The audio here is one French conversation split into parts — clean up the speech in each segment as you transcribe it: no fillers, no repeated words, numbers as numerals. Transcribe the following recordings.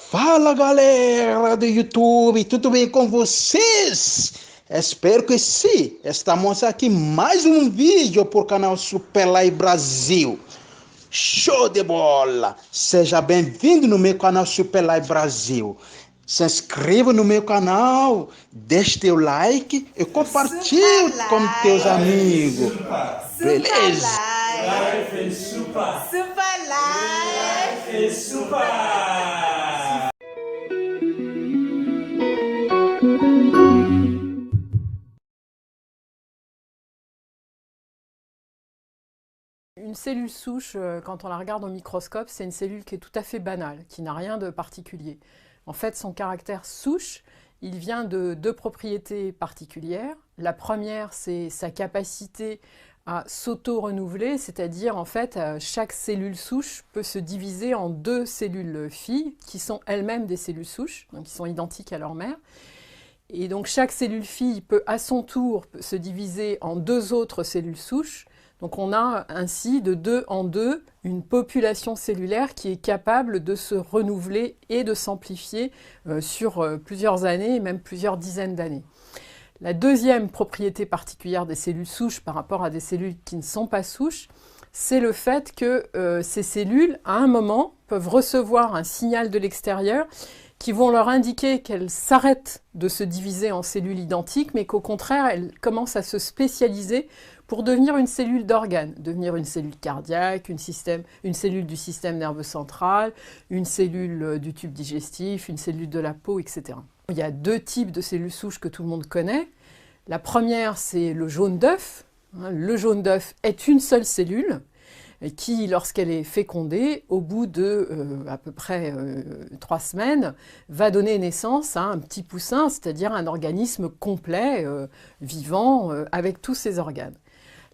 Fala galera do YouTube, tudo bem com vocês? Espero que sim. Estamos aqui mais um vídeo por canal Super Live Brasil. Show de bola! Seja bem-vindo no meu canal Super Live Brasil. Se inscreva no meu canal, deixe teu like e compartilhe Super com teus Live. amigos. Super Beleza? Live. Life is super. Super Live. Life is super. Une cellule souche, quand on la regarde au microscope, c'est une cellule qui est tout à fait banale, qui n'a rien de particulier. En fait, son caractère souche, il vient de deux propriétés particulières. La première, c'est sa capacité à s'auto-renouveler, c'est-à-dire en fait, chaque cellule souche peut se diviser en deux cellules filles qui sont elles-mêmes des cellules souches, donc qui sont identiques à leur mère. Et donc chaque cellule fille peut à son tour se diviser en deux autres cellules souches. Donc on a ainsi de deux en deux une population cellulaire qui est capable de se renouveler et de s'amplifier sur plusieurs années et même plusieurs dizaines d'années. La deuxième propriété particulière des cellules souches par rapport à des cellules qui ne sont pas souches, c'est le fait que ces cellules, à un moment, peuvent recevoir un signal de l'extérieur qui vont leur indiquer qu'elles s'arrêtent de se diviser en cellules identiques, mais qu'au contraire, elles commencent à se spécialiser pour devenir une cellule d'organe, devenir une cellule cardiaque, une cellule du système nerveux central, une cellule du tube digestif, une cellule de la peau, etc. Il y a deux types de cellules souches que tout le monde connaît. La première, c'est le jaune d'œuf. Le jaune d'œuf est une seule cellule qui, lorsqu'elle est fécondée, au bout de à peu près 3 semaines, va donner naissance à un petit poussin, c'est-à-dire un organisme complet, vivant, avec tous ses organes.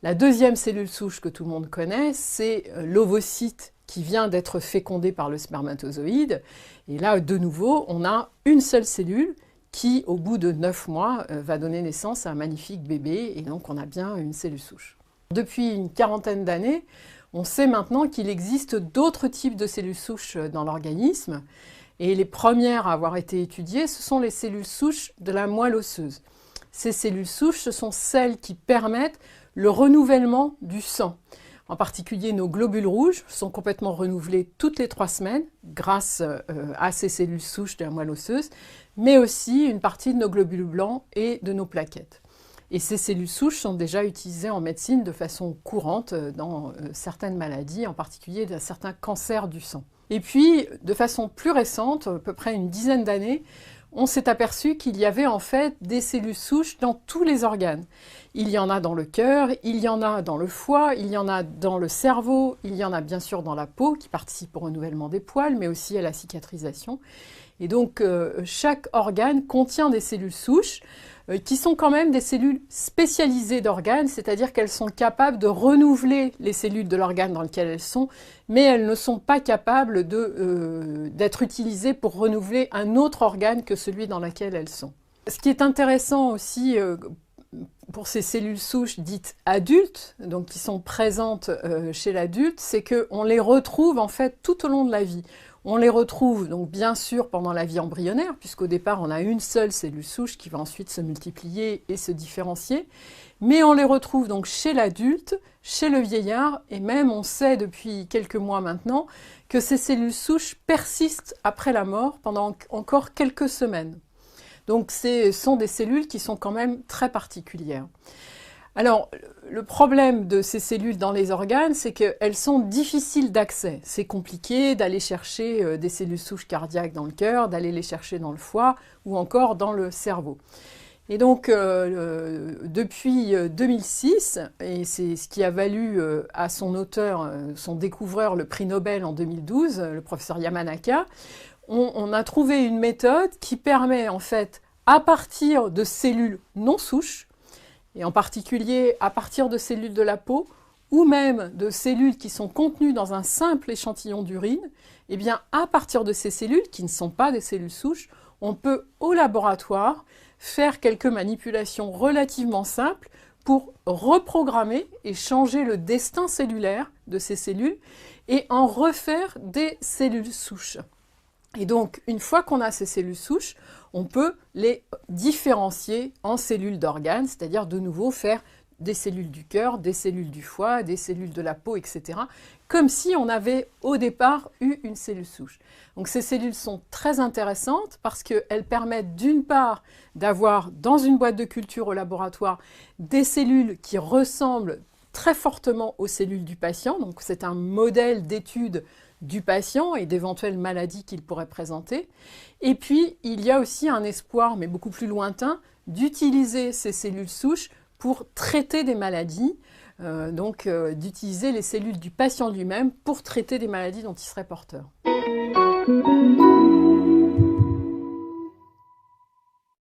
La deuxième cellule souche que tout le monde connaît, c'est l'ovocyte qui vient d'être fécondé par le spermatozoïde. Et là, de nouveau, on a une seule cellule qui, au bout de 9 mois, va donner naissance à un magnifique bébé. Et donc, on a bien une cellule souche. Depuis une quarantaine d'années, on sait maintenant qu'il existe d'autres types de cellules souches dans l'organisme. Et les premières à avoir été étudiées, ce sont les cellules souches de la moelle osseuse. Ces cellules souches, ce sont celles qui permettent le renouvellement du sang. En particulier, nos globules rouges sont complètement renouvelés toutes les 3 semaines grâce à ces cellules souches de la moelle osseuse, mais aussi une partie de nos globules blancs et de nos plaquettes. Et ces cellules souches sont déjà utilisées en médecine de façon courante dans certaines maladies, en particulier dans certains cancers du sang. Et puis, de façon plus récente, à peu près une dizaine d'années, on s'est aperçu qu'il y avait en fait des cellules souches dans tous les organes. Il y en a dans le cœur, il y en a dans le foie, il y en a dans le cerveau, il y en a bien sûr dans la peau qui participe au renouvellement des poils, mais aussi à la cicatrisation. Et donc chaque organe contient des cellules souches qui sont quand même des cellules spécialisées d'organes, c'est-à-dire qu'elles sont capables de renouveler les cellules de l'organe dans lequel elles sont, mais elles ne sont pas capables d'être utilisées pour renouveler un autre organe que celui dans lequel elles sont. Ce qui est intéressant aussi pour ces cellules souches dites adultes, donc qui sont présentes chez l'adulte, c'est qu'on les retrouve en fait tout au long de la vie. On les retrouve donc bien sûr pendant la vie embryonnaire, puisqu'au départ on a une seule cellule souche qui va ensuite se multiplier et se différencier, mais on les retrouve donc chez l'adulte, chez le vieillard, et même on sait depuis quelques mois maintenant que ces cellules souches persistent après la mort pendant encore quelques semaines. Donc ce sont des cellules qui sont quand même très particulières. Alors, le problème de ces cellules dans les organes, c'est qu'elles sont difficiles d'accès. C'est compliqué d'aller chercher des cellules souches cardiaques dans le cœur, d'aller les chercher dans le foie ou encore dans le cerveau. Et donc, depuis 2006, et c'est ce qui a valu à son auteur, son découvreur, le prix Nobel en 2012, le professeur Yamanaka, on a trouvé une méthode qui permet en fait, à partir de cellules non souches, et en particulier à partir de cellules de la peau, ou même de cellules qui sont contenues dans un simple échantillon d'urine, eh bien à partir de ces cellules, qui ne sont pas des cellules souches, on peut au laboratoire faire quelques manipulations relativement simples pour reprogrammer et changer le destin cellulaire de ces cellules et en refaire des cellules souches. Et donc, une fois qu'on a ces cellules souches, on peut les différencier en cellules d'organes, c'est-à-dire de nouveau faire des cellules du cœur, des cellules du foie, des cellules de la peau, etc. Comme si on avait au départ eu une cellule souche. Donc ces cellules sont très intéressantes parce qu'elles permettent d'une part d'avoir dans une boîte de culture au laboratoire des cellules qui ressemblent très fortement aux cellules du patient. Donc c'est un modèle d'étude du patient et d'éventuelles maladies qu'il pourrait présenter. Et puis il y a aussi un espoir, mais beaucoup plus lointain, d'utiliser ces cellules souches pour traiter des maladies, d'utiliser les cellules du patient lui-même pour traiter des maladies dont il serait porteur.